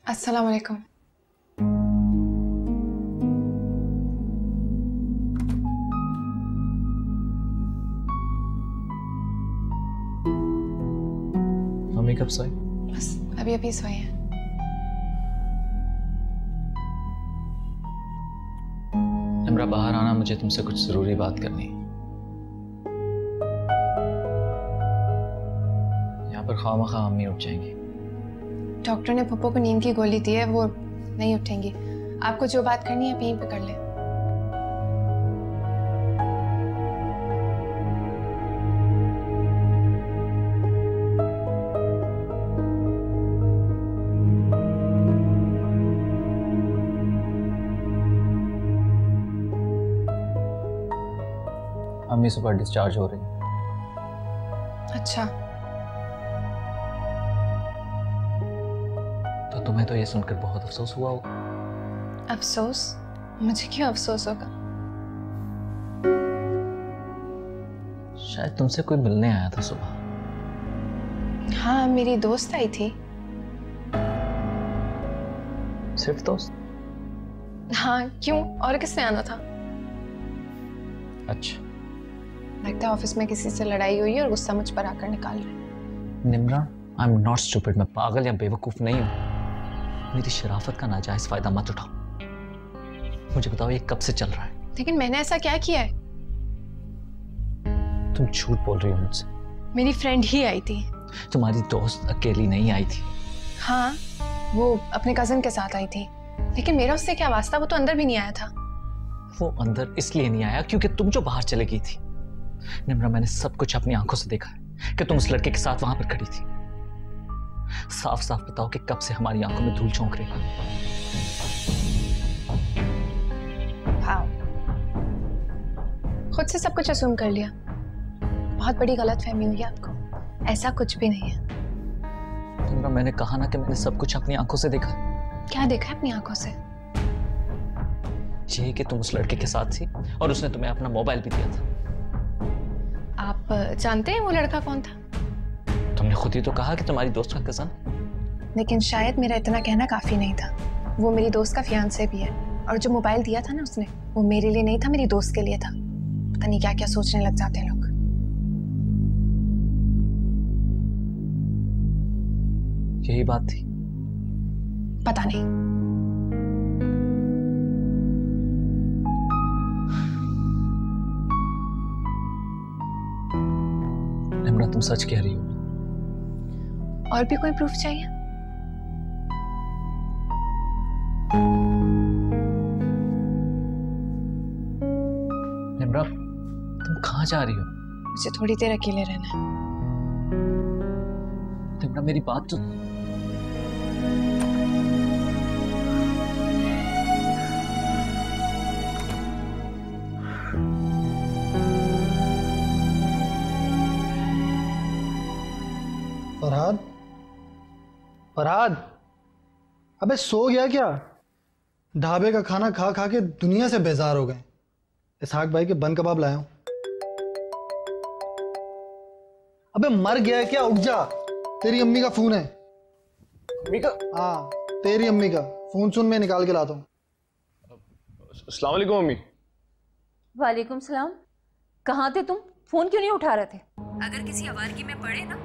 अस्सलाम वालेकुम। मम्मी कब सोई? बस अभी अभी सोई हैं। इमरा बाहर आना, मुझे तुमसे कुछ जरूरी बात करनी है। यहाँ पर खामखा अम्मी उठ जाएंगी। डॉक्टर ने पप्पो को नींद की गोली दी है, वो नहीं उठेंगी। आपको जो बात करनी है आप यहीं पे कर लें। अम्मी सुबह डिस्चार्ज हो रही है। अच्छा, तो तुम्हें तो ये सुनकर बहुत अफसोस हुआ होगा। अफसोस? मुझे क्यों अफसोस होगा? शायद तुमसे कोई मिलने आया था सुबह। हाँ, मेरी दोस्त आई थी। सिर्फ दोस्त? हाँ, क्यों? और किसने आना था? अच्छा। लगता है ऑफिस में किसी से लड़ाई हुई है और गुस्सा मुझ पर आकर निकाल रहे हैं। Nimra, I am not stupid. मैं पागल या बेवकूफ नहीं हूं। मेरी शराफत का नाजायज फायदा मत उठाओ। मुझे बताओ ये कब से चल रहा है? लेकिन मैंने ऐसा क्या किया है? तुम झूठ बोल रही हो मुझसे। मेरी फ्रेंड ही आई थी। तुम्हारी दोस्त अकेली नहीं आई थी। हाँ, वो अपने कजन के साथ आई थी, लेकिन मेरा उससे क्या वास्ता? वो तो अंदर भी नहीं आया था। वो अंदर इसलिए नहीं आया क्योंकि तुम जो बाहर चले गई थी। निम्रा, मैंने सब कुछ अपनी आंखों से देखा है कि तुम उस लड़के के साथ वहां पर खड़ी थी। साफ साफ बताओ कि कब से हमारी आंखों में धूल झोंक रही है। हाँ, खुद से सब कुछ असूम कर लिया। बहुत बड़ी गलतफहमी हुई है आपको। ऐसा कुछ भी नहीं है। निम्रा, मैंने कहा ना कि मैंने सब कुछ अपनी आंखों से देखा। क्या देखा है अपनी आंखों से? ये कि तुम उस लड़के के साथ थी और उसने तुम्हें अपना मोबाइल भी दिया था। आप जानते हैं वो लड़का कौन था? तुमने खुद ही तो कहा कि तुम्हारी दोस्त का कजन। लेकिन शायद मेरा इतना कहना काफी नहीं था। वो मेरी दोस्त का फियांसे भी है, और जो मोबाइल दिया था ना उसने, वो मेरे लिए नहीं था, मेरी दोस्त के लिए था। पता नहीं क्या क्या सोचने लग जाते हैं लोग। यही बात थी? पता नहीं। निम्रा, तुम सच कह रही हो? और भी कोई प्रूफ चाहिए? निम्रा, तुम कहाँ जा रही हो? मुझे थोड़ी देर अकेले रहना है। निम्रा, मेरी बात तो। फरहाद, फरहाद, अबे सो गया क्या? ढाबे का खाना खा खा के दुनिया से बेजार हो गए। इसहाक भाई के बन कबाब लाया हूं। अबे मर गया है क्या? उठ जा, तेरी अम्मी का फोन है। अम्मी का? हाँ, तेरी अम्मी का फोन। सुन, मैं निकाल के लाता हूँ। अस्सलाम वालेकुम अम्मी। वालेकुम सलाम। कहाँ थे तुम? फोन क्यों नहीं उठा रहे थे? अगर किसी आवारगी में पड़े ना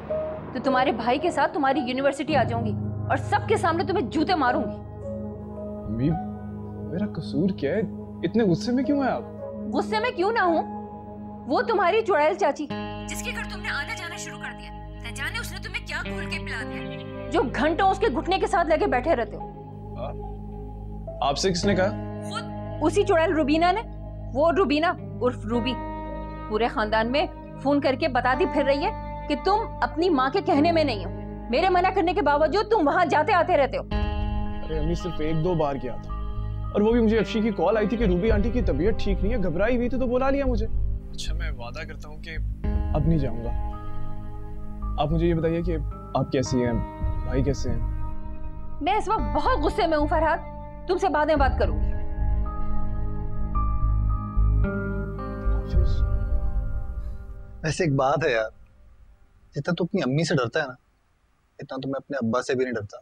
तो तुम्हारे भाई के साथ तुम्हारी यूनिवर्सिटी आ जाऊंगी और सबके सामने तुम्हें जूते मारूंगी। अम्मी, मेरा कसूर क्या है? इतने गुस्से में क्यों है आप? गुस्से में क्यों ना हूँ? वो तुम्हारी चुड़ैल चाची, जिसके घर तुमने आना जाना शुरू कर दिया, न जाने उसने तुम्हें क्या घोल के पिला दिया, जो घंटों उसके घुटने के साथ लगे बैठे रहते हो। आपसे किसने कहा? खुद उसी चुड़ैल रुबीना ने। वो रुबीना उर्फ रूबी पूरे खानदान में फोन करके बताती फिर रही है कि तुम अपनी माँ के कहने में नहीं हो। मेरे मना करने के बावजूद तुम वहां जाते आते रहते हो। अरे अम्मी, सिर्फ एक दो बार किया था, और वो भी मुझे अफशी की कॉल आई थी कि रूबी आंटी की तबीयत ठीक नहीं है, घबराई हुई थी तो बुला लिया मुझे। अच्छा, मैं वादा करता हूँ कि अब नहीं जाऊंगा। आप मुझे ये बताइए कि आप कैसी हैं, भाई कैसे हैं? मैं इस वक्त बहुत गुस्से में हूँ फरहाद, तुमसे बाद में बात करूंगी। वैसे एक बात है यार, जितना तू अपनी अम्मी से डरता है ना, इतना तो मैं अपने अब्बा से भी नहीं डरता।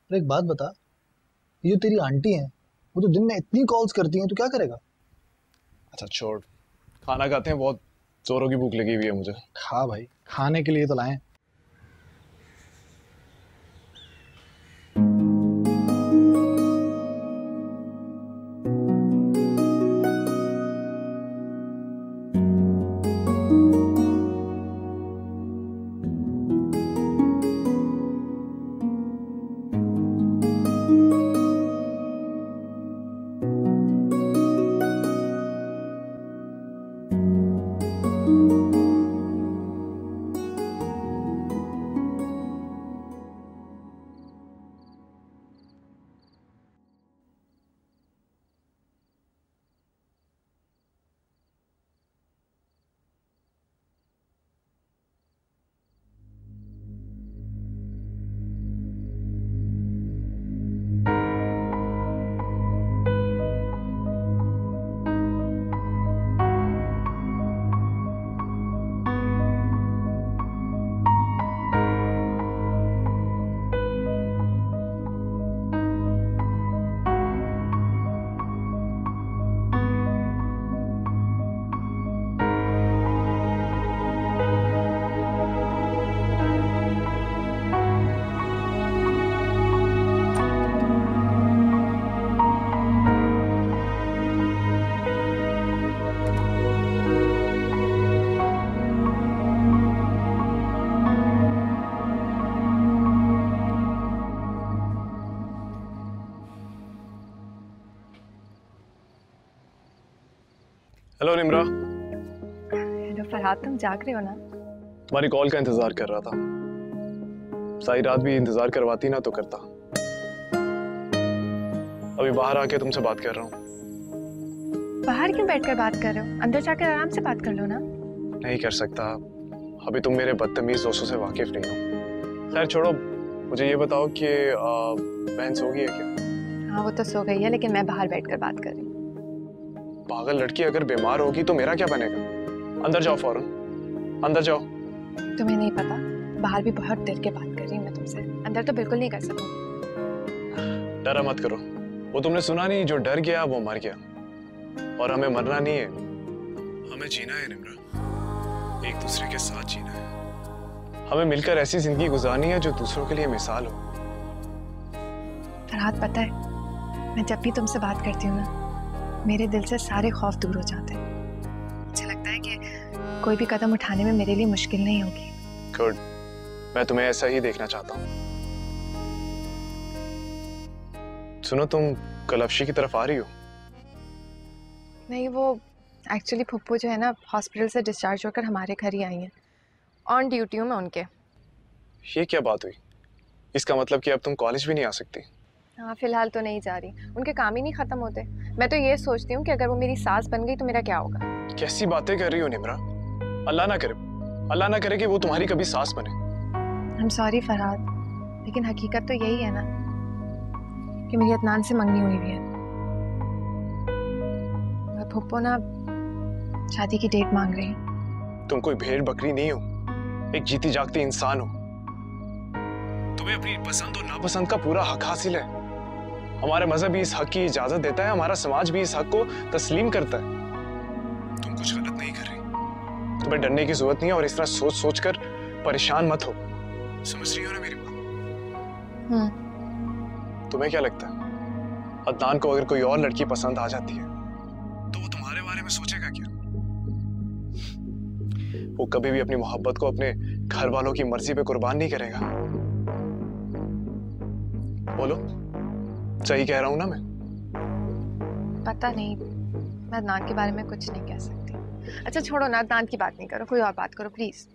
पर एक बात बता, ये जो तेरी आंटी हैं वो तो दिन में इतनी कॉल्स करती हैं, तो क्या करेगा? अच्छा छोड़, खाना खाते हैं, बहुत जोरों की भूख लगी हुई है मुझे। खा भाई, खाने के लिए तो लाए। हेलो निम्रा। हेलो फरहाद, तुम जाग रहे हो ना? तुम्हारी कॉल का इंतजार कर रहा था। सारी रात भी इंतजार करवाती ना तो करता। अभी बाहर आके तुमसे बात कर रहा हूँ। बाहर क्यों बैठकर बात कर रहे हो? अंदर जाकर आराम से बात कर लो ना। नहीं कर सकता, अभी तुम मेरे बदतमीज दोस्तों से वाकिफ नहीं हो। खैर छोड़ो, मुझे ये बताओ कि बहन सो गई है क्या? हाँ वो तो सो गई है, लेकिन मैं बाहर बैठकर बात कर रही हूँ। पागल लड़की अगर बीमार होगी तो मेरा क्या बनेगा? अंदर जाओ फौरन, अंदर जाओ। तुम्हें नहीं पता, बाहर भी बहुत डर के बात कर रही हूँ मैं तुमसे। अंदर तो बिल्कुल नहीं कर सकूँ। डरा मत करो, वो तुमने सुना नहीं, जो डर गया वो मर गया। और हमें मरना नहीं है, हमें जीना है निम्रा, एक दूसरे के साथ जीना है। हमें मिलकर ऐसी जिंदगी गुजारनी है जो दूसरों के लिए मिसाल हो। फरहाद पता है, मैं जब भी तुमसे बात करती हूँ ना, मेरे दिल से सारे खौफ दूर हो जाते हैं। मुझे लगता है कि कोई भी कदम उठाने में मेरे लिए मुश्किल नहीं होगी। गुड, मैं तुम्हें ऐसा ही देखना चाहता हूँ। सुनो, तुम कल अफशी की तरफ आ रही हो? नहीं, वो एक्चुअली फुप्पू जो है ना, हॉस्पिटल से डिस्चार्ज होकर हमारे घर ही आई हैं। ऑन ड्यूटी हूँ मैं उनके। ये क्या बात हुई? इसका मतलब कि अब तुम कॉलेज भी नहीं आ सकती? हाँ फिलहाल तो नहीं जा रही, उनके काम ही नहीं खत्म होते। मैं तो ये सोचती हूँ कि अगर वो मेरी सास बन गई तो मेरा क्या होगा। कैसी बातें कर रही हो निम्रा? अल्लाह ना करे, अल्लाह ना करे कि वो तुम्हारी कभी सास बने। आई एम सॉरी फरहाद, लेकिन हकीकत तो यही है ना कि मेरी अदनान से मंगनी हुई है। और फुप्पो ना शादी की डेट मांग रही है। तुम कोई भेड़ बकरी नहीं हो, एक जीती जागती इंसान हो। तुम्हें अपनी पसंद और नापसंद का पूरा हक हासिल है। हमारा मजहब भी इस हक की इजाजत देता है, हमारा समाज भी इस हक को तस्लीम करता है। तुम कुछ गलत नहीं कर रही, तुम्हें डरने की जरूरत नहीं है, और इस तरह सोच सोच कर परेशान मत हो। समझ रही हो ना मेरी बात? तुम्हें क्या लगता है, अदनान को अगर कोई और लड़की पसंद आ जाती है तो वो तुम्हारे बारे में सोचेगा क्या? वो कभी भी अपनी मोहब्बत को अपने घर वालों की मर्जी पे कुर्बान नहीं करेगा। बोलो, सही कह रहा हूं ना मैं? पता नहीं, मैं अदनान के बारे में कुछ नहीं कह सकती। अच्छा छोड़ो ना, अदनान की बात नहीं करो, कोई और बात करो प्लीज।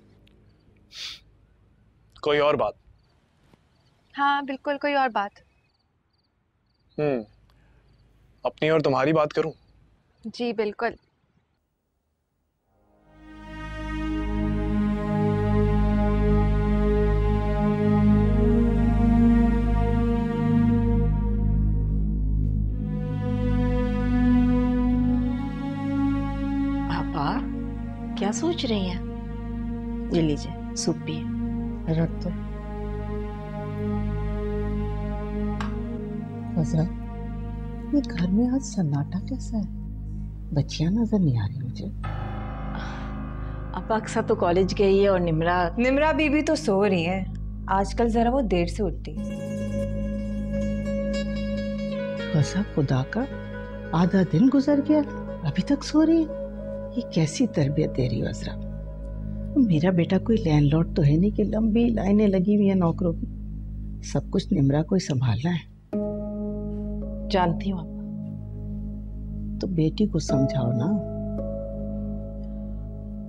कोई और बात? हाँ बिल्कुल, कोई और बात। अपनी और तुम्हारी बात करूं? जी बिल्कुल। क्या सोच रही हैं? ये लीजिए सूप पिए। रख दो। फजरा, ये घर में आज सन्नाटा कैसा है? बच्चियां नजर नहीं आ रही मुझे। अब अक्सर तो कॉलेज गई है और निम्रा बीबी तो सो रही है। आजकल जरा वो देर से उठती। फसा, खुदा का आधा दिन गुजर गया, अभी तक सो रही है। ये कैसी तरबियत दे रही हो अजरा? मेरा बेटा कोई लैंडलॉर्ड तो है नहीं कि लंबी लाइनें लगी हुई है नौकरों की। सब कुछ निम्रा को ही संभालना है। जानती हूँ तो बेटी को समझाओ ना।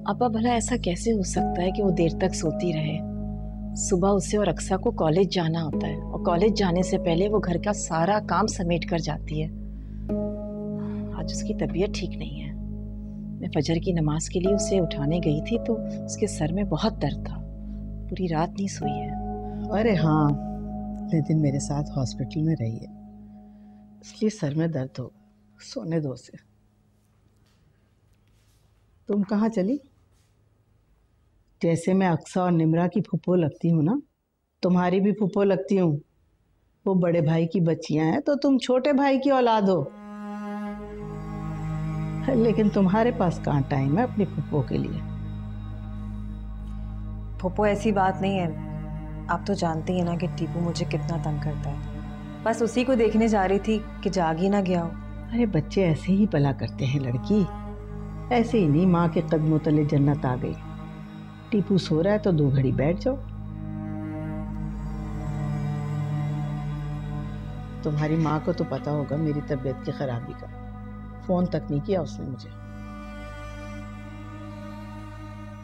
अब्बा, भला ऐसा कैसे हो सकता है कि वो देर तक सोती रहे? सुबह उसे और अक्सा को कॉलेज जाना होता है और कॉलेज जाने से पहले वो घर का सारा काम समेट कर जाती है। आज उसकी तबीयत ठीक नहीं है। मैं फजर की नमाज के लिए उसे उठाने गई थी तो उसके सर में बहुत दर्द था। पूरी रात नहीं सोई है। अरे हाँ, इतने दिन मेरे साथ हॉस्पिटल में रही है, इसलिए सर में दर्द हो। सोने दो उसे। तुम कहाँ चली? जैसे मैं अक्सा और निम्रा की फुप्पो लगती हूँ ना, तुम्हारी भी फुप्पो लगती हूँ। वो बड़े भाई की बच्चियां हैं तो तुम छोटे भाई की औलाद हो। लेकिन तुम्हारे पास कहाँ टाइम है अपनी फुप्पो के लिए? फुप्पो, ऐसी बात नहीं है। आप तो जानती हैं ना कि टीपू मुझे कितना तंग करता है। बस उसी को देखने जा रही थी कि जाग ही ना गया हो। अरे बच्चे ऐसे ही भला करते हैं लड़की, ऐसे ही नहीं। माँ के कदमों तले जन्नत आ गई। टीपू सो रहा है तो 2 घड़ी बैठ जाओ। तुम्हारी माँ को तो पता होगा मेरी तबीयत की खराबी का। फोन तक नहीं किया उसने मुझे।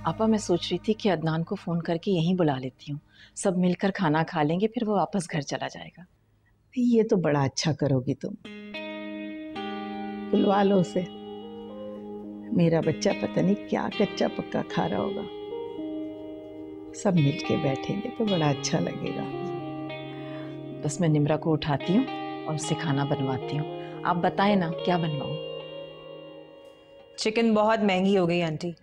आपा, मैं सोच रही थी कि अदनान को फोन करके यहीं बुला लेती हूँ। सब मिलकर खाना खा लेंगे, फिर वो वापस घर चला जाएगा। ये तो बड़ा अच्छा करोगी तुम। बुलवा लो उसे। मेरा बच्चा पता नहीं क्या कच्चा पक्का खा रहा होगा। सब मिलके बैठेंगे तो बड़ा अच्छा लगेगा। बस मैं निम्रा को उठाती हूँ और उससे खाना बनवाती हूँ। आप बताएं ना, क्या बनवाऊँ? चिकन बहुत महंगी हो गई आंटी।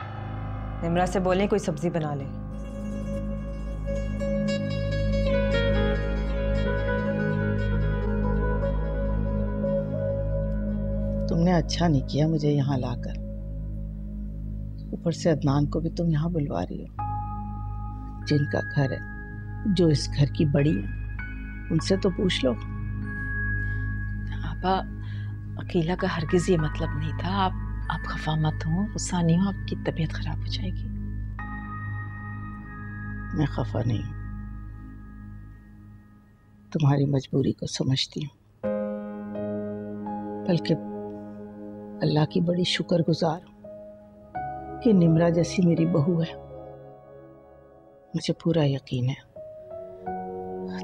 निम्रा से बोलें कोई सब्जी बना ले। तुमने अच्छा नहीं किया मुझे यहाँ लाकर। ऊपर से अदनान को भी तुम यहाँ बुलवा रही हो। जिनका घर है, जो इस घर की बड़ी है, उनसे तो पूछ लो। आपा, अकेला का हरगिज ये मतलब नहीं था। आप खफा मत हो, गुस्सा नहीं हो। आपकी तबीयत खराब हो जाएगी। मैं खफा नहीं हूँ, तुम्हारी मजबूरी को समझती हूँ। बल्कि अल्लाह की बड़ी शुक्रगुजार हूँ कि निम्रा जैसी मेरी बहू है। मुझे पूरा यकीन है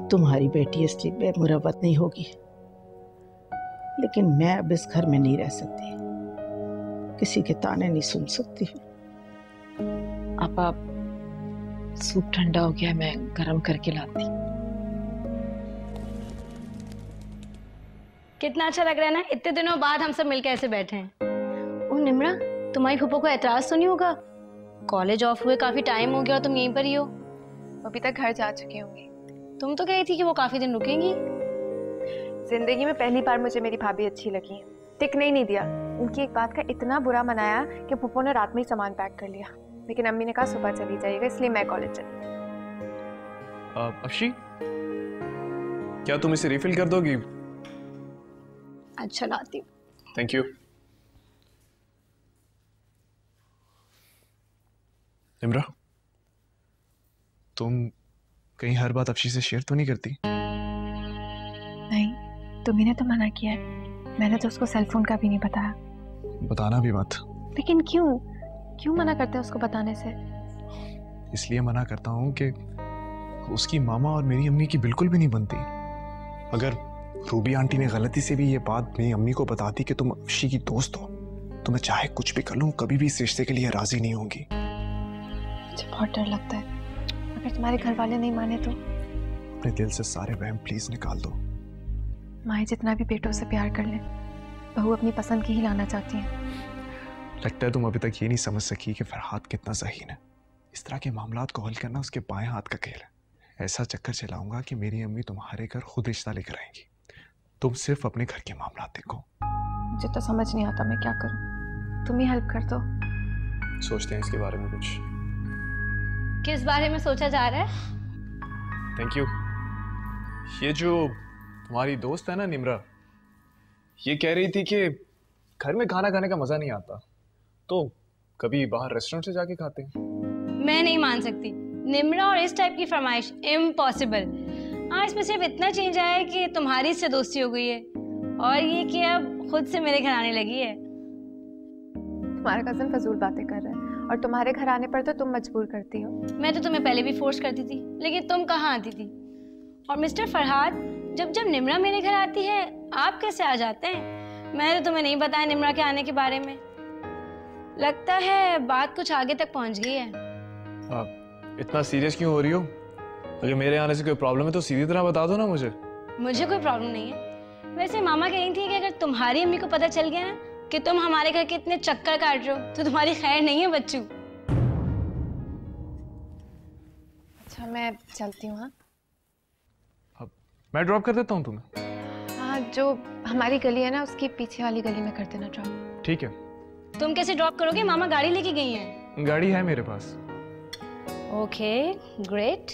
तुम्हारी बेटी इसलिए बेमुरवत नहीं होगी। लेकिन मैं अब इस घर में नहीं रह सकती, किसी के ताने नहीं सुन सकती। आप सूप ठंडा हो गया, मैं गरम करके लाती। कितना अच्छा लग रहा है ना, इतने दिनों बाद हम सब मिलकर ऐसे बैठे हैं। ओ निम्रा, तुम्हारी फूफो को एतराज तो नहीं होगा? कॉलेज ऑफ हुए काफी टाइम हो गया और तुम यहीं पर ही हो। अभी तक घर जा चुकी होंगी। तुम तो कही थी कि वो काफी दिन रुकेंगी। जिंदगी में पहली बार मुझे मेरी भाभी अच्छी लगी। टिकने ही नहीं दिया। उनकी एक बात का इतना बुरा मनाया कि फूफो ने रात में ही सामान पैक कर लिया। लेकिन अम्मी ने कहा सुबह चली जाइएगा, इसलिए मैं कॉलेज चली। अफशी, क्या तुम इसे रिफिल कर दोगी? अच्छा, लाती हूँ। Thank you. निम्रा, तुम कहीं हर बात अफशी से शेयर तो नहीं करती? नहीं, तुम्ही तो मना किया है। मैंने तो उसको सेल फोन का भी नहीं बताया। बताना भी मत। लेकिन क्यों मना करते हैं उसको बताने से? इसलिए मना करता हूँ कि उसकी मामा और मेरी अम्मी की बिल्कुल भी नहीं बनती। अगर रूबी आंटी ने गलती से भी ये बात मेरी अम्मी को बताती कि तुम अफशी की दोस्त हो, तो मैं चाहे कुछ भी कर लूँ, कभी भी इस रिश्ते के लिए राजी नहीं होंगी। मुझे बहुत डर लगता है। अगर तुम्हारे घर वाले नहीं माने तो? अपने दिल से सारे वहम प्लीज निकाल दो। माए जितना भी बेटों से प्यार कर ले, बहू अपनी पसंद की ही लाना चाहती है। लगता है तुम अभी तक ये नहीं समझ सकी कि फरहाद कितना ज़हीन है। इस तरह के मामलात को हल करना उसके बाएं हाथ का खेल है। ऐसा चक्कर चलाऊंगा कि मेरी अम्मी तुम्हारे घर खुद रिश्ता लेकर आएंगी। तुम सिर्फ अपने घर के मामला देखो। मुझे तो समझ नहीं आता मैं क्या करूं, तुम ही हेल्प कर दो। सोचते हैं इसके बारे में कुछ। किस बारे में सोचा जा रहा है? Thank you. ये जो तुम्हारी दोस्त है ना निम्रा, ये कह रही थी कि घर में खाना खाने का मजा नहीं आता, तो कभी बाहर रेस्टोरेंट से जाके खाते हैं। मैं नहीं मान सकती। निम्रा और इस टाइप की फरमाइश इम्पॉसिबल। हाँ, इसमें सिर्फ इतना चेंज आया है कि तुम्हारी इससे दोस्ती हो गई है और ये कि अब खुद से मेरे घर आने लगी है। तुम्हारा कजन फजूल बातें कर रहा है और तुम्हारे घर आने पर तो तुम मजबूर करती हो। मैं तो तुम्हें पहले भी फोर्स करती थी, लेकिन तुम कहाँ आती थी। और मिस्टर फरहाद, जब जब निम्रा मेरे घर आती है आप कैसे आ जाते हैं? मैंने तो तुम्हें नहीं बताया निम्रा के आने के बारे में। लगता है बात कुछ आगे तक पहुंच गई है। इतना सीरियस क्यों हो रही हो? अगर मेरे आने से कोई प्रॉब्लम है तो सीधी तरह बता दो ना मुझे। मुझे कोई प्रॉब्लम नहीं है। वैसे मामा कह रही थी कि अगर तुम्हारी अम्मी को पता चल गया ना कि तुम हमारे घर के इतने चक्कर काट रहे हो तो तुम्हारी खैर नहीं है बच्चू। अच्छा मैं चलती हूँ। हाँ मैं ड्रॉप कर देता हूँ तुम्हें। हाँ, जो हमारी गली है ना उसकी पीछे वाली गली में कर देना ड्रॉप। ठीक है। तुम कैसे ड्रॉप करोगे? मामा गाड़ी लेके गई हैं। गाड़ी है मेरे पास। Okay great.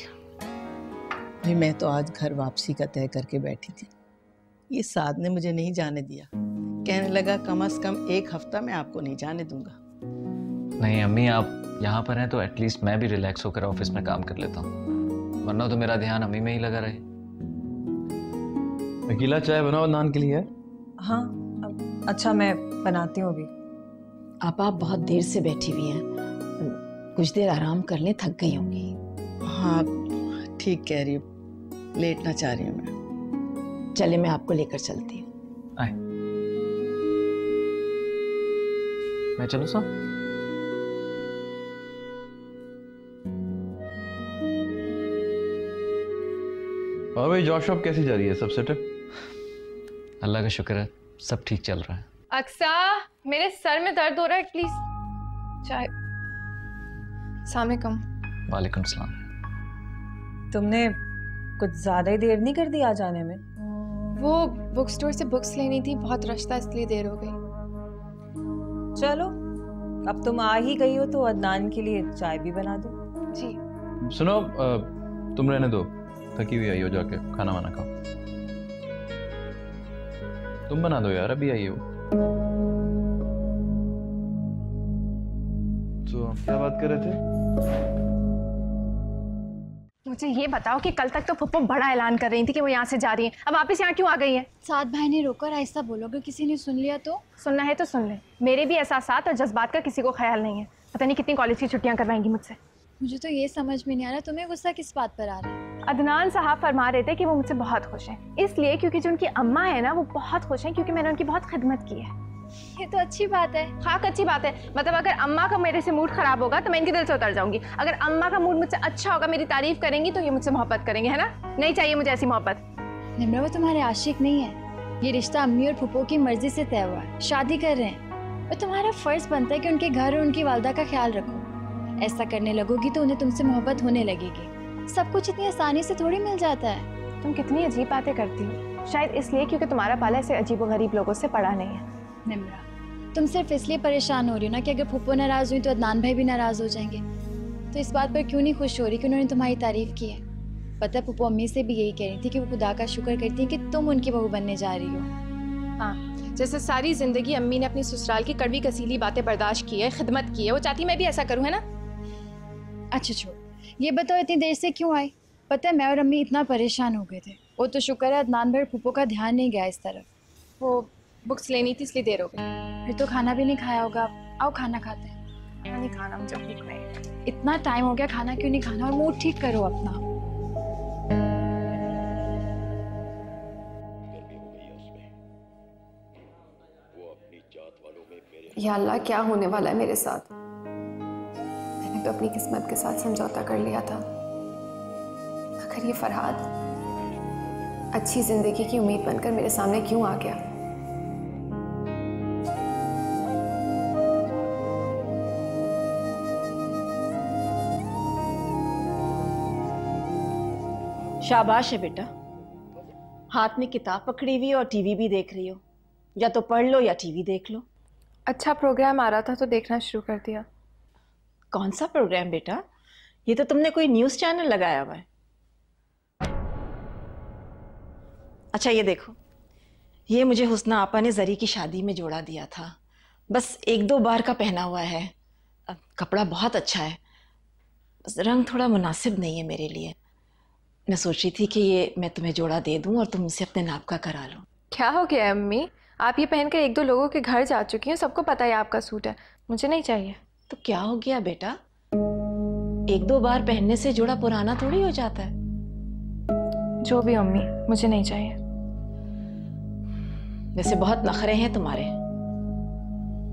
मैं तो आज घर वापसी का तय करके बैठी थी। ये साद ने मुझे नहीं जाने दिया। कहने लगा कम से कम 1 हफ्ता मैं आपको नहीं जाने दूंगा। नहीं अम्मी, आप यहाँ पर हैं तो एटलीस्ट मैं भी रिलैक्स होकर ऑफिस में काम कर लेता हूँ, वरना तो मेरा ध्यान अम्मी में ही लगा रहे। अकेला चाय बनाओ नान के लिए। हाँ अच्छा मैं बनाती हूँ अभी। आप बहुत देर से बैठी हुई हैं, कुछ देर आराम कर लें, थक गई होंगी। हाँ ठीक कह रही हूँ, लेटना चाह रही हूँ मैं। चले मैं आपको लेकर चलती हूँ। आए मैं चलूँ साहब? और भाई जॉब शॉप कैसी जा रही है? सब सेटअप? अल्लाह का शुक्र है, सब ठीक चल रहा है। अक्सा, मेरे सर में दर्द हो रहा है, प्लीज चाय। अस्सलाम वालेकुम। वालेकुम सलाम। तुमने कुछ ज्यादा ही देर नहीं कर दी आज आने में? वो बुक स्टोर से बुक्स लेनी थी, बहुत रश था इसलिए देर हो गई। चलो अब तुम आ ही गई हो तो अदनान के लिए चाय भी बना दो। जी। सुनो तुम रहने दो, थकी हुई आई हो, जाके खाना वाना खाओ। तुम बना दो यार, अभी आई हो। तो हम क्या बात कर रहे थे? मुझे ये बताओ कि कल तक तो पप्पू बड़ा ऐलान कर रही थी कि वो यहाँ से जा रही है, अब वापस यहाँ क्यों आ गई है? साद भाई ने रोकर आहिस्ता बोलो, अगर किसी ने सुन लिया तो? सुनना है तो सुन ले, मेरे भी एहसासात और जज्बात का किसी को ख्याल नहीं है। पता नहीं कितनी कॉलेज की छुट्टियां करवाएंगी मुझसे। मुझे तो ये समझ में नहीं आ रहा तुम्हें गुस्सा किस बात पर आ रहा है? अदनान साहब फरमा रहे थे कि वो मुझसे बहुत खुश हैं, इसलिए क्योंकि जो उनकी अम्मा है ना वो बहुत खुश हैं क्योंकि मैंने उनकी बहुत खिदमत की है। ये तो अच्छी बात है। हाँ अच्छी बात है, मतलब अगर अम्मा का मेरे से मूड खराब होगा तो मैं इनके दिल से उतर जाऊंगी, अगर अम्मा का मूड मुझसे अच्छा होगा, मेरी तारीफ करेंगी तो ये मुझसे मोहब्बत करेंगे, है ना? नहीं चाहिए मुझे ऐसी मोहब्बत। निम्रा वो तुम्हारे आशिक नहीं है, ये रिश्ता अम्मी और फूफो की मर्जी से तय हुआ है, शादी कर रहे हैं और तुम्हारा फर्ज बनता है कि उनके घर और उनकी वालदा का ख्याल रखो। ऐसा करने लगोगी तो उन्हें तुमसे मोहब्बत होने लगेगी। सब कुछ इतनी आसानी से थोड़ी मिल जाता है। तुम कितनी अजीब बातें करती हो, शायद इसलिए क्योंकि तुम्हारा पाला ऐसे अजीब व गरीब लोगों से पड़ा नहीं है। निम्रा तुम सिर्फ इसलिए परेशान हो रही हो ना कि अगर फूफो नाराज हुई तो अदनान भाई भी नाराज हो जाएंगे, तो इस बात पर क्यों नहीं खुश हो रही कि उन्होंने तुम्हारी तारीफ की है? पता है फूफो अम्मी से भी यही कह रही थी कि वो खुदा का शुक्र करती है कि तुम उनकी बहू बनने जा रही हो। हाँ, जैसे सारी जिंदगी अम्मी ने अपनी ससुराल की कड़वी कसीली बातें बर्दाश्त की है, खिदमत की है, वो चाहती मैं भी ऐसा करूँ, है ना? अच्छा छोड़, ये बताओ इतनी देर से क्यों आई? पता है मैं और अम्मी इतना परेशान हो गए थे। वो तो शुक्र है अदनान भाई फूफो का ध्यान नहीं गया इस तरफ। वो बुक्स लेनी थी इसलिए देर हो गई। फिर तो खाना भी नहीं खाया होगा, आओ खाना खाते हैं। खाना नहीं खाना, मुझे भूख नहीं है। इतना टाइम हो गया, खाना क्यों नहीं खाना? और मूड ठीक करो अपना। या अल्लाह, क्या होने वाला है मेरे साथ? मैंने तो अपनी किस्मत के साथ समझौता कर लिया था। आखिर ये फरहाद अच्छी जिंदगी की उम्मीद बनकर मेरे सामने क्यों आ गया? शाबाश है बेटा, हाथ में किताब पकड़ी हुई और टीवी भी देख रही हो। या तो पढ़ लो या टीवी देख लो। अच्छा प्रोग्राम आ रहा था तो देखना शुरू कर दिया। कौन सा प्रोग्राम बेटा? ये तो तुमने कोई न्यूज़ चैनल लगाया हुआ है। अच्छा ये देखो, ये मुझे हुस्ना आपा ने जरी की शादी में जोड़ा दिया था। बस 1-2 बार का पहना हुआ है। कपड़ा बहुत अच्छा है, बस रंग थोड़ा मुनासिब नहीं है मेरे लिए। मैं सोच रही थी कि ये मैं तुम्हें जोड़ा दे दूं और तुम मुझसे अपने नाप का करा लो। क्या हो गया अम्मी? आप ये पहनकर 1-2 लोगों के घर जा चुकी हैं, सबको पता है आपका सूट है। मुझे नहीं चाहिए। तो क्या हो गया बेटा? 1-2 बार पहनने से जोड़ा पुराना थोड़ी हो जाता है। जो भी अम्मी, मुझे नहीं चाहिए। वैसे बहुत नखरे हैं तुम्हारे।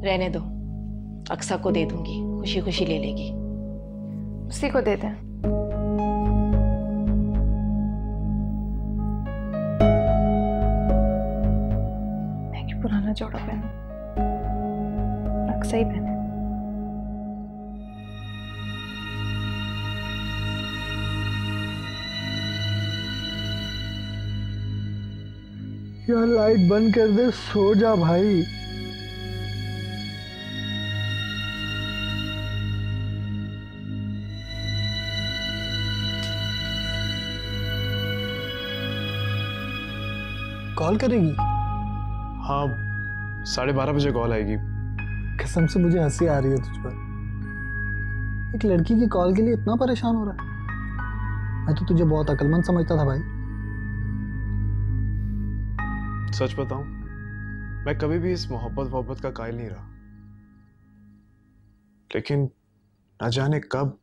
रहने दो, अक्सा को दे दूंगी, खुशी खुशी ले लेगी। उसी को दे दें। मैं क्यों पुराना जोड़ा पहनूं? अक्सा ही पहने। यार लाइट बंद कर दे, सो जा भाई। कॉल करेगी? हाँ, 12:30 बजे कॉल आएगी। कसम से मुझे हंसी आ रही है तुझ पर। एक लड़की की कॉल के लिए इतना परेशान हो रहा है। मैं तो तुझे बहुत अक्लमंद समझता था भाई। सच बताऊं, मैं कभी भी इस मोहब्बत का कायल नहीं रहा, लेकिन न जाने कब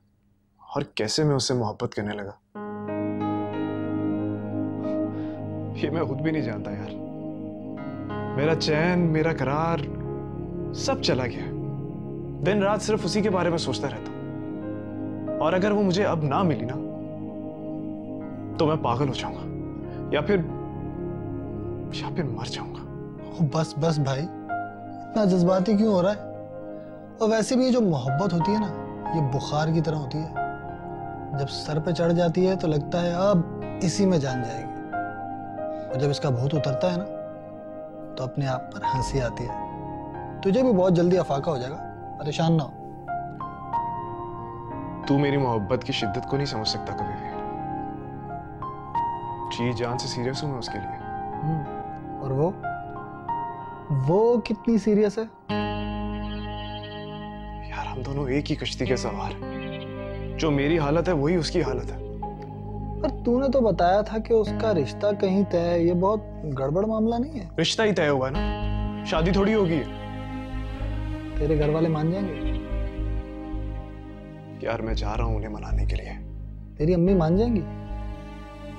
और कैसे मैं उससे मोहब्बत करने लगा, ये मैं खुद भी नहीं जानता यार। मेरा चैन, मेरा करार सब चला गया। दिन रात सिर्फ उसी के बारे में सोचता रहता हूं, और अगर वो मुझे अब ना मिली ना तो मैं पागल हो जाऊंगा या फिर मर जाऊंगा। बस बस भाई, इतना जज्बाती क्यों हो रहा है? और वैसे भी ये जो मोहब्बत होती है ना, ये बुखार की तरह होती है। जब सर पे चढ़ जाती है तो लगता है अब इसी में जान जाएगी, और जब इसका भूत उतरता है ना तो अपने आप पर हंसी आती है। तुझे भी बहुत जल्दी अफाका हो जाएगा, परेशान ना हो। तू मेरी मोहब्बत की शिद्दत को नहीं समझ सकता कभी भी। जी जान से सीरियस हूं मैं उसके लिए। और वो कितनी सीरियस है? यार हम दोनों एक ही कश्ती के सवार हैं। जो मेरी हालत है वही उसकी हालत है। पर तूने तो बताया था कि उसका रिश्ता कहीं तय है। ये बहुत गड़बड़ मामला नहीं है? रिश्ता ही तय हुआ है ना, शादी थोड़ी होगी। तेरे घर वाले मान जाएंगे? यार मैं जा रहा हूं उन्हें मनाने के लिए। तेरी अम्मी मान जाएंगी?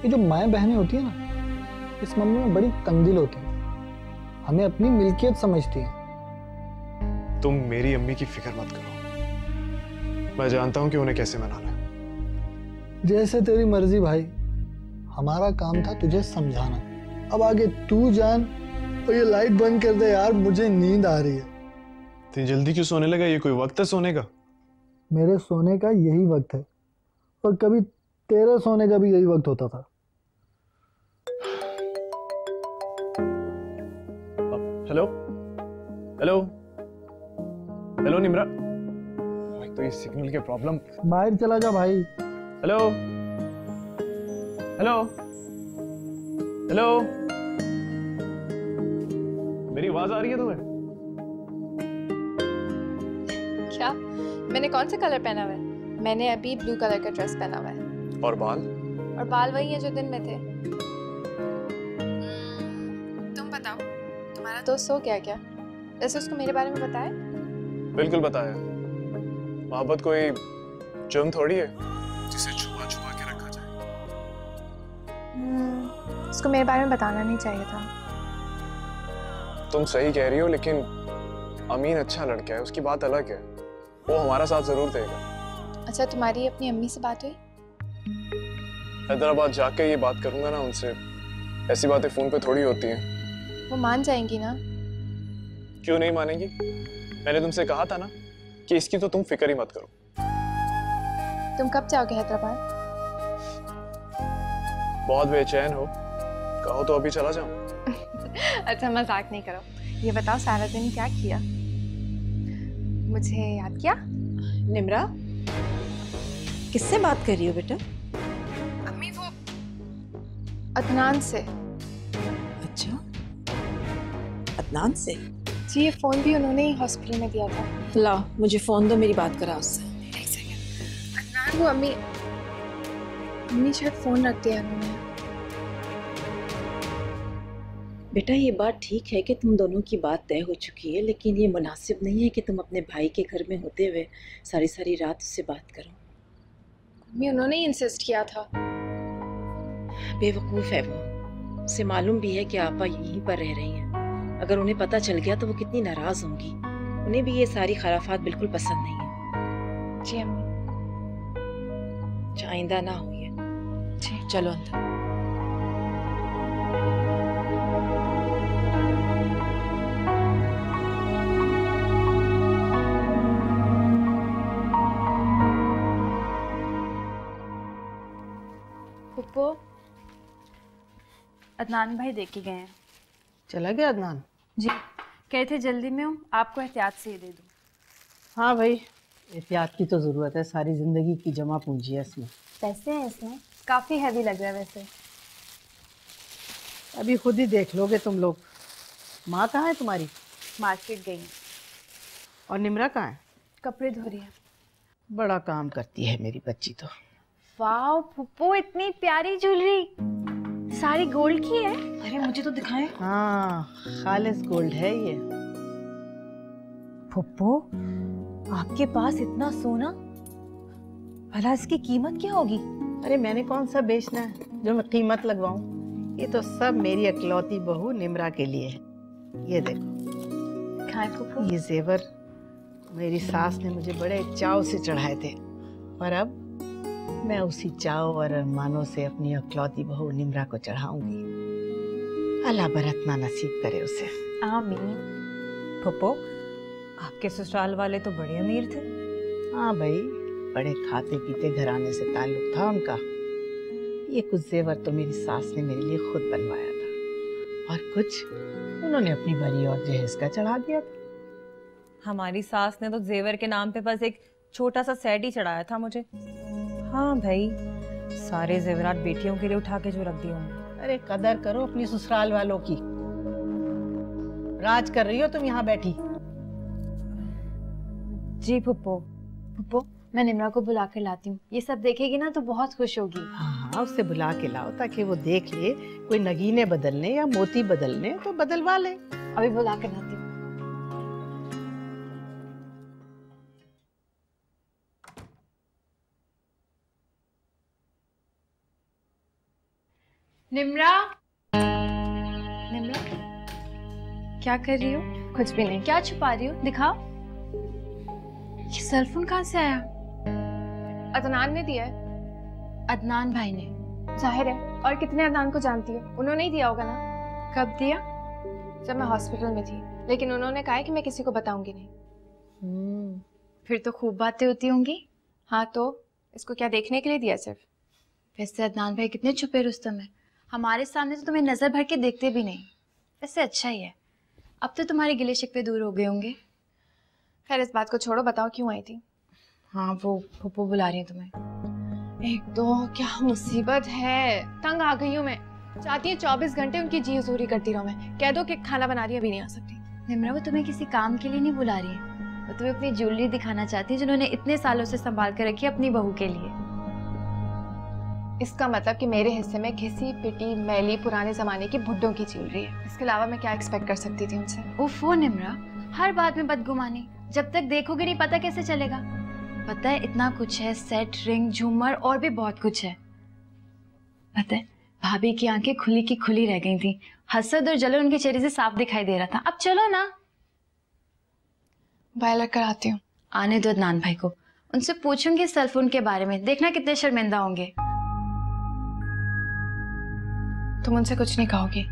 ये जो माएं बहनें होती है ना, इस मामले में बड़ी तंगदिल होती है, हमें अपनी मिल्कियत समझती है। तुम मेरी अम्मी की फिक्र मत करो, मैं जानता हूं कि उन्हें कैसे मनाना है। जैसे तेरी मर्जी भाई, हमारा काम था तुझे समझाना। अब आगे तू जान। और ये लाइट बंद कर दे यार, मुझे नींद आ रही है। इतनी जल्दी क्यों सोने लगा? ये कोई वक्त है सोने का? मेरे सोने का यही वक्त है, और कभी तेरे सोने का भी यही वक्त होता था। हेलो हेलो हेलो निम्रा, तो ये सिग्नल के प्रॉब्लम। बाहर चला जा भाई। हेलो हेलो हेलो, मेरी आवाज आ रही है तुम्हें? क्या? मैंने कौन सा कलर पहना हुआ है? मैंने अभी ब्लू कलर का ड्रेस पहना हुआ है। और बाल? और बाल वही है जो दिन में थे। तुम बताओ, तुम्हारा दोस्त सो गया क्या? वैसे उसको मेरे बारे में बताया? बिल्कुल बताया। मोहब्बत कोई जुर्म थोड़ी है जिसे छुपा छुपा के रखा जाए। उसको मेरे बारे में बताना नहीं चाहिए था। तुम सही कह रही हो, लेकिन अमीन अच्छा लड़का है, उसकी बात अलग है, वो हमारा साथ जरूर देगा। अच्छा, तुम्हारी अपनी अम्मी से बात हुई? हैदराबाद जाके ये बात करूंगा ना उनसे। ऐसी बातें फोन पे थोड़ी होती हैं। वो मान जाएंगी ना? क्यों नहीं मानेंगी? मैंने तुमसे कहा था ना कि इसकी तो तुम फिक्र ही मत करो। तुम कब जाओगे हैदराबाद? बहुत बेचैन हो कहो तो अभी चला जाऊं। अच्छा मजाक नहीं करो। ये बताओ सारा दिन क्या किया? मुझे याद किया? निम्रा, किससे बात कर रही हो बेटा? अम्मी वो अदनान से। अच्छा, अदनान से? जी, ये फोन भी उन्होंने ही हॉस्पिटल में दिया था। ला मुझे फोन दो, मेरी बात करा उससे। एक सेकंड। अदनान वो अम्मी शायद फोन रख दिया उन्होंने। बेटा ये बात ठीक है कि तुम दोनों की बात तय हो चुकी है, लेकिन ये मुनासिब नहीं है कि तुम अपने भाई के घर में होते हुए सारी सारी रात उससे बात करो। अम्मी उन्होंने ही इंसिस्ट किया था। बेवकूफ़ है वो, उसे मालूम भी है कि आपा यहीं पर रह रही हैं। अगर उन्हें पता चल गया तो वो कितनी नाराज़ होंगी। उन्हें भी ये सारी खराफात बिल्कुल पसंद नहीं है। जी अम्मी। आइंदा ना हो ये। जी चलो अंदर। पुप्पो, अदनान भाई देख के गए हैं। चला गया अदनान? जी, कहे थे जल्दी में हूँ, आपको एहतियात से ही दे दूँ। हाँ भाई, एहतियात की तो ज़रूरत है, सारी ज़िंदगी की जमा पूंजी है इसमें। पैसे हैं इसमें, काफ़ी हैवी लग रहा है वैसे। अभी खुद ही देख लोगे तुम लोग। माँ कहाँ है तुम्हारी? मार्केट गई हैं। और निम्रा कहाँ है? कपड़े धो रही है। बड़ा काम करती है मेरी बच्ची तो। वाह पुप्पो, इतनी प्यारी ज्वेलरी, सारी गोल्ड की है। अरे मुझे तो दिखाएं। हाँ, खालिस गोल्ड है ये। फुप्पो, आपके पास इतना सोना, भला इसकी कीमत क्या होगी? अरे मैंने कौन सा बेचना है जो मैं कीमत लगवाऊं? ये तो सब मेरी अकलौती बहू निम्रा के लिए है। ये देखो। खाए पुप्पो। ये जेवर मेरी सास ने मुझे बड़े चाव से चढ़ाए थे, और अब मैं उसी चाव और अरमानों से अपनी अकलौती बहू निम्रा को चढ़ाऊंगी। अल्लाह बरतना नसीब करे उसे। आमीन। फुप्पो, आपके ससुराल वाले तो बड़े अमीर थे। हाँ भाई, बड़े खाते पीते घराने से ताल्लुक था उनका। ये कुछ जेवर तो मेरी सास ने मेरे लिए खुद बनवाया था, और कुछ उन्होंने अपनी बड़ी और जहेज का चढ़ा दिया था। हमारी सास ने तो जेवर के नाम पे बस एक छोटा सा सेट ही चढ़ाया था मुझे। हाँ भाई, सारे जेवरात बेटियों के लिए उठा के जो रख दिए होंगे। अरे कदर करो अपनी ससुराल वालों की। राज कर रही हो तुम यहाँ बैठी। जी फुप्पो। पुप्पो, मैं निम्रा को बुला कर लाती हूँ। ये सब देखेगी ना तो बहुत खुश होगी। हाँ, उससे बुला के लाओ ताकि वो देख ले। कोई नगीने बदलने या मोती बदलने तो बदलवा ले। अभी बुला कर लाती हूँ। निम्रा, निम्रा, क्या कर रही हो? कुछ भी नहीं। क्या छुपा रही हो? दिखाओ। ये सेल फोन कहाँ से आया? अदनान ने दिया है। अदनान भाई ने? जाहिर है, और कितने अदनान को जानती हो, उन्होंने ही दिया होगा ना। कब दिया? जब मैं हॉस्पिटल में थी, लेकिन उन्होंने कहा है कि मैं किसी को बताऊंगी नहीं। फिर तो खूब बातें होती होंगी। हाँ तो इसको क्या देखने के लिए दिया सिर्फ? वैसे अदनान भाई कितने छुपे रुस्तम है, हमारे सामने तो तुम्हें नजर भर के देखते भी नहीं। वैसे अच्छा ही है, अब तो तुम्हारे गिले शिकवे दूर हो गए होंगे। खैर इस बात को छोड़ो, बताओ क्यों आई थी? हाँ, वो फूफू बुला रही है तुम्हें। एक तो क्या मुसीबत है, तंग आ गई हूँ मैं। चाहती है 24 घंटे उनकी जी हुजूरी करती रहूं मैं। कह दो कि खाना बना रही है, अभी नहीं आ सकती। निम्रा, वो तुम्हें किसी काम के लिए नहीं बुला रही है, वो तुम्हें अपनी ज्वेलरी दिखाना चाहती है जिन्होंने इतने सालों से संभाल कर रखी है अपनी बहू के लिए। इसका मतलब कि मेरे हिस्से में घिसी पिटी मैली पुराने जमाने की बुड्ढों की ज्वेलरी है। इसके अलावा मैं क्या एक्सपेक्ट कर सकती थी उनसे? ओफो निम्रा, हर बात में बदगुमानी। जब तक देखोगे नहीं पता कैसे चलेगा? पता है इतना कुछ है, सेट, रिंग, झूमर और भी बहुत कुछ है। पता है भाभी की आंखें खुली की खुली रह गई थी, हसद और जलन उनके चेहरे से साफ दिखाई दे रहा था। अब चलो ना, बाय लग कर आती हूँ। आने दो अदनान भाई को, उनसे पूछूंगी सेल फोन के बारे में, देखना कितने शर्मिंदा होंगे। तुम उनसे कुछ नहीं कहोगी?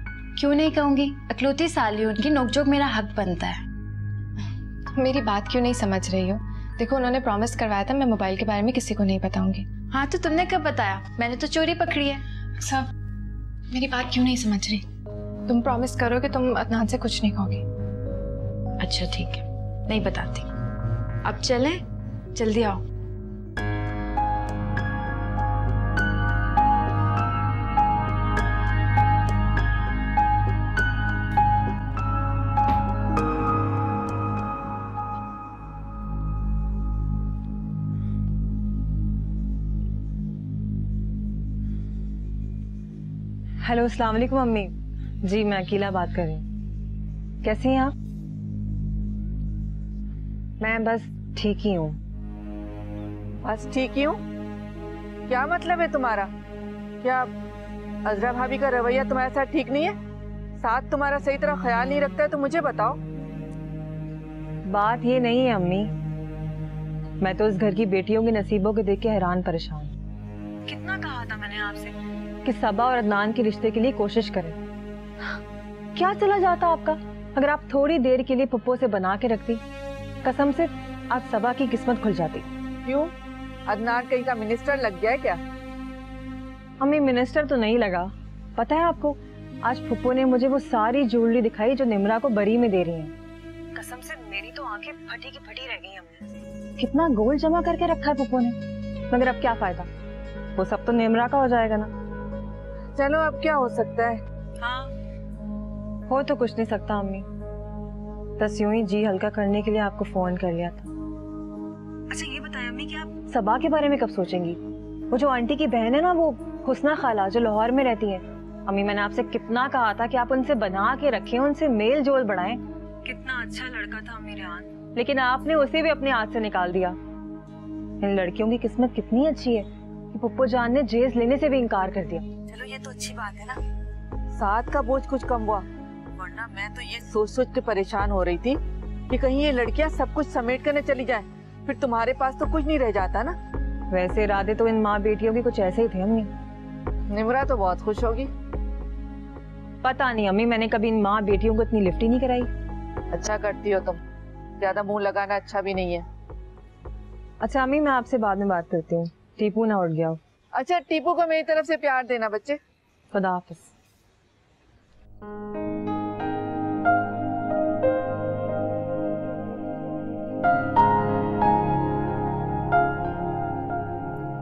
क्यों नहीं कहूंगी, अकलौती साली उनकी, नोकझोंक मेरा हक बनता है। तुम मेरी बात क्यों नहीं समझ रही हो? देखो उन्होंने प्रॉमिस करवाया था मैं मोबाइल के बारे में किसी को नहीं बताऊंगी। हाँ तो तुमने कब बताया? मैंने तो चोरी पकड़ी है। सब मेरी बात क्यों नहीं समझ रही? तुम प्रॉमिस करो कि तुम अदनान से कुछ नहीं कहोगी। अच्छा ठीक है, नहीं बताती। अब चलें, जल्दी आओ। हेलो, अस्सलाम वालेकुम मम्मी जी, मैं अकीला बात कर रही हूँ। कैसी हैं आप? मैं बस ठीक ही हूँ। बस ठीक ही हूँ? क्या मतलब है तुम्हारा? क्या अजरा भाभी का रवैया तुम्हारे साथ ठीक नहीं है? साथ तुम्हारा सही तरह ख्याल नहीं रखता है तो मुझे बताओ। बात ये नहीं है अम्मी, मैं तो इस घर की बेटियों के नसीबों को देख के हैरान परेशान। कितना कहा था मैंने आपसे कि सबा और अदनान के रिश्ते के लिए कोशिश करें। क्या चला जाता आपका अगर आप थोड़ी देर के लिए पुप्पो से बना के रखती? कसम से आज सबा की किस्मत खुल जाती। क्यों? अदनान कहीं का मिनिस्टर लग गया है क्या? अम्मी मिनिस्टर तो नहीं लगा। पता है आपको, आज पुप्पो ने मुझे वो सारी ज्वेलरी दिखाई जो निम्रा को बरी में दे रही है। कसम से मेरी तो आंखें फटी की फटी रह गई। हमने कितना गोल्ड जमा करके रखा है पुप्पो ने, मगर अब क्या फायदा, वो सब तो निम्रा का हो जाएगा ना। चलो अब क्या हो सकता है? हाँ, हो तो कुछ नहीं सकता अम्मी, बस यूं ही जी हल्का करने के लिए आपको फोन कर लिया था। अच्छा ये बताएं अम्मी कि आप सबा के बारे में कब सोचेंगी? वो जो आंटी की बहन है ना, वो हुस्ना खाला जो लाहौर में रहती है। अम्मी मैंने आपसे कितना कहा था कि आप उनसे बना के रखें, उनसे मेल जोल बढ़ाएं। कितना अच्छा लड़का था मेरे आन, लेकिन आपने उसे भी अपने हाथ से निकाल दिया। इन लड़कियों की किस्मत कितनी अच्छी है कि पुप्पो जान ने जेज लेने से भी इनकार कर दिया। चलो ये तो अच्छी बात है ना, साथ का बोझ कुछ कम हुआ, वरना मैं तो ये सोच सोच के परेशान हो रही थी कि कहीं ये लड़कियां सब कुछ समेट कर न चली जाएं, फिर तुम्हारे पास तो कुछ नहीं रह जाता ना। वैसे इरादे तो इन माँ बेटियों के कुछ ऐसे ही थे अम्मी। निम्रा तो बहुत खुश होगी। पता नहीं अम्मी, मैंने कभी इन माँ बेटियों को इतनी लिफ्ट ही नहीं कराई। अच्छा करती हो तुम, ज्यादा मुंह लगाना अच्छा भी नहीं है। अच्छा अम्मी, मैं आपसे बाद में बात करती हूँ, टीपू ना उठ गया हो। अच्छा, टीपू को मेरी तरफ से प्यार देना बच्चे। खुदा हाफिज।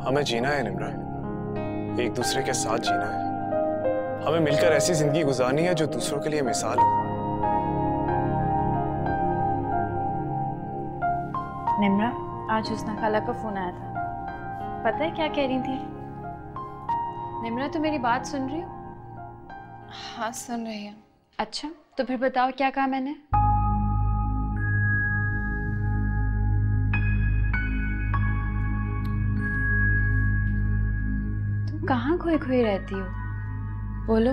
हमें जीना है निम्रा, एक दूसरे के साथ जीना है। हमें मिलकर ऐसी जिंदगी गुजारनी है जो दूसरों के लिए मिसाल हो। निम्रा, आज हुस्ना खाला का फोन आया था, पता है क्या कह रही थी? निम्रा, तो मेरी बात सुन रही हो? हाँ सुन रही है। अच्छा तो फिर बताओ क्या कहा मैंने? तुम कहाँ खोई खोई रहती हो? बोलो।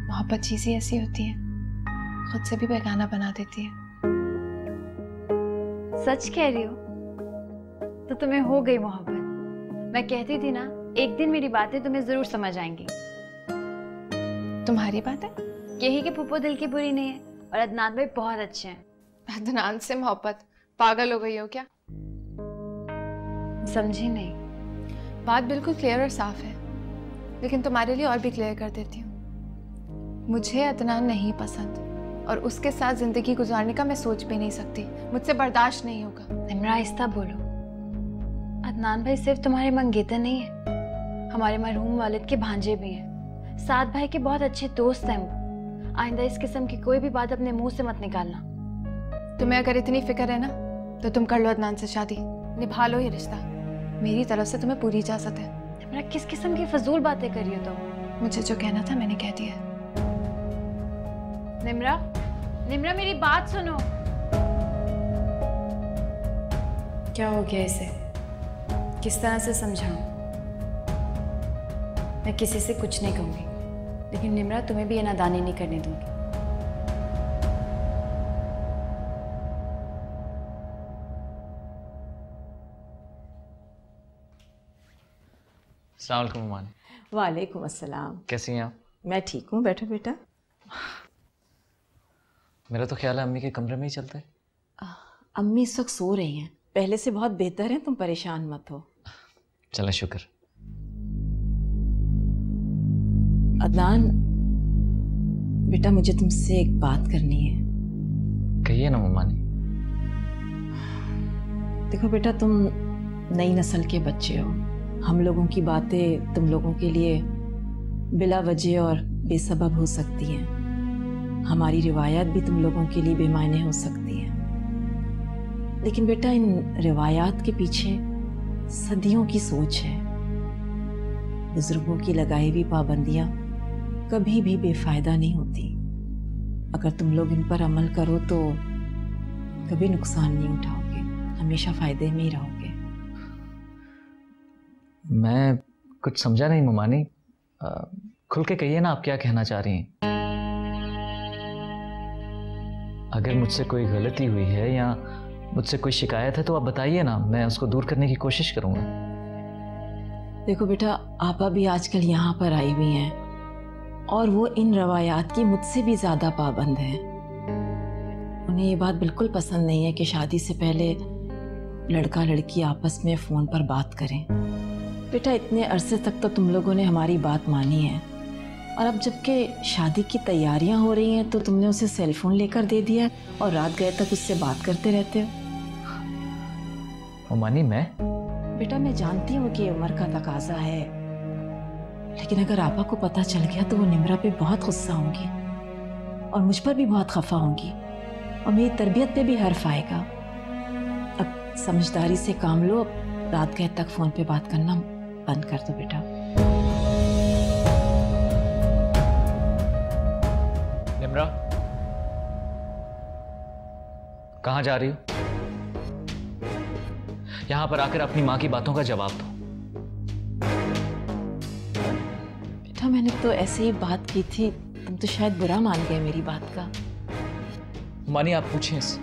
मोहब्बत चीजें ऐसी होती है, खुद से भी बेगाना बना देती है। सच कह रही हो? तो तुम्हें हो गई मोहब्बत। मैं कहती थी ना, एक दिन मेरी बातें तुम्हें जरूर समझ आएंगी। तुम्हारी बात है? यही कि पुप्पो दिल की बुरी नहीं है और अदनान भाई बहुत अच्छे हैं। अदनान से मोहब्बत? पागल हो गई हो क्या? समझी नहीं। बात बिल्कुल क्लियर और साफ है, लेकिन तुम्हारे लिए और भी क्लियर कर देती हूँ। मुझे अदनान नहीं पसंद और उसके साथ जिंदगी गुजारने का मैं सोच भी नहीं सकती। मुझसे बर्दाश्त नहीं होगा। निम्रा, आहिस्ता बोलो। अदनान भाई सिर्फ तुम्हारे मंगेतर नहीं है, हमारे मरहूम वालिद के भांजे भी हैं। साद भाई के बहुत अच्छे दोस्त हैं वो। आइंदा इस किस्म की कोई भी बात अपने मुंह से मत निकालना। तुम्हें अगर इतनी फिक्र है ना, तो तुम कर लो अदनान से शादी, निभा लो ये रिश्ता। मेरी तरफ से तुम्हें पूरी इजाजत है। निम्रा, किस किस्म की फजूल बातें कर रही हो तुम? मुझे जो कहना था मैंने कह दिया। निम्रा, निम्रा मेरी बात सुनो। क्या हो गया इसे? किस तरह से समझाऊं? मैं किसी से कुछ नहीं कहूंगी, लेकिन निम्रा तुम्हें भी ये नादानी नहीं करने दूंगी। अस्सलाम वालेकुम अम्मा। वालेकुम अस्सलाम। कैसी हैं आप? मैं ठीक हूँ, बैठो बेटा। मेरा तो ख्याल है अम्मी के कमरे में ही चलते हैं। अम्मी इस वक्त सो रही हैं, पहले से बहुत बेहतर हैं, तुम परेशान मत हो। चलो शुक्र। अदनान बेटा, मुझे तुमसे एक बात करनी है। कहिए ना मम्मानी। देखो बेटा, तुम नई नस्ल के बच्चे हो। हम लोगों की बातें तुम लोगों के लिए बिला वजह और बेसबब हो सकती हैं। हमारी रिवायात भी तुम लोगों के लिए बेमायने हो सकती हैं। लेकिन बेटा, इन रिवायात के पीछे सदियों की सोच है। बुजुर्गों की लगाई हुई पाबंदियां कभी भी बेफायदा नहीं होती। अगर तुम लोग इन पर अमल करो तो कभी नुकसान नहीं उठाओगे, हमेशा फायदे में ही रहोगे। मैं कुछ समझा नहीं मम्मानी। खुल के कहिए ना, आप क्या कहना चाह रही हैं? अगर मुझसे कोई गलती हुई है या मुझसे कोई शिकायत है तो आप बताइए ना, मैं उसको दूर करने की कोशिश करूंगा। देखो बेटा, आपा भी आजकल यहाँ पर आई हुई हैं और वो इन रवायात की मुझसे भी ज़्यादा पाबंद हैं। उन्हें ये बात बिल्कुल पसंद नहीं है कि शादी से पहले लड़का लड़की आपस में फ़ोन पर बात करें। बेटा, इतने अरसे तक तो तुम लोगों ने हमारी बात मानी है, और अब जबकि शादी की तैयारियां हो रही हैं तो तुमने उसे सेल फोन लेकर दे दिया है और रात गए तक उससे बात करते रहते हो। मम्मानी, मैं बेटा, मैं जानती हूँ कि उम्र का तकाजा है, लेकिन अगर आपा को पता चल गया तो वो निम्रा पे बहुत गुस्सा होंगी और मुझ पर भी बहुत खफा होंगी और मेरी तरबियत पे भी हर्फ आएगा। अब समझदारी से काम लो, अब रात गए तक फोन पे बात करना बंद कर दो बेटा। निम्रा, कहाँ जा रही हो? यहां पर आकर अपनी माँ की बातों का जवाब दो। बेटा, मैंने तो ऐसे ही बात की थी, तुम तो शायद बुरा मान गए मेरी बात का। मानी, आप पूछें इससे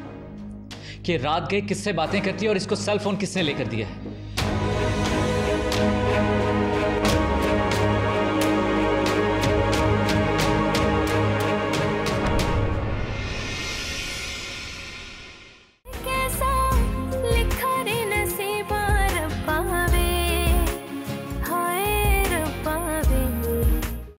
कि रात गए किससे बातें करती है और इसको सेल फोन किसने लेकर दिया है।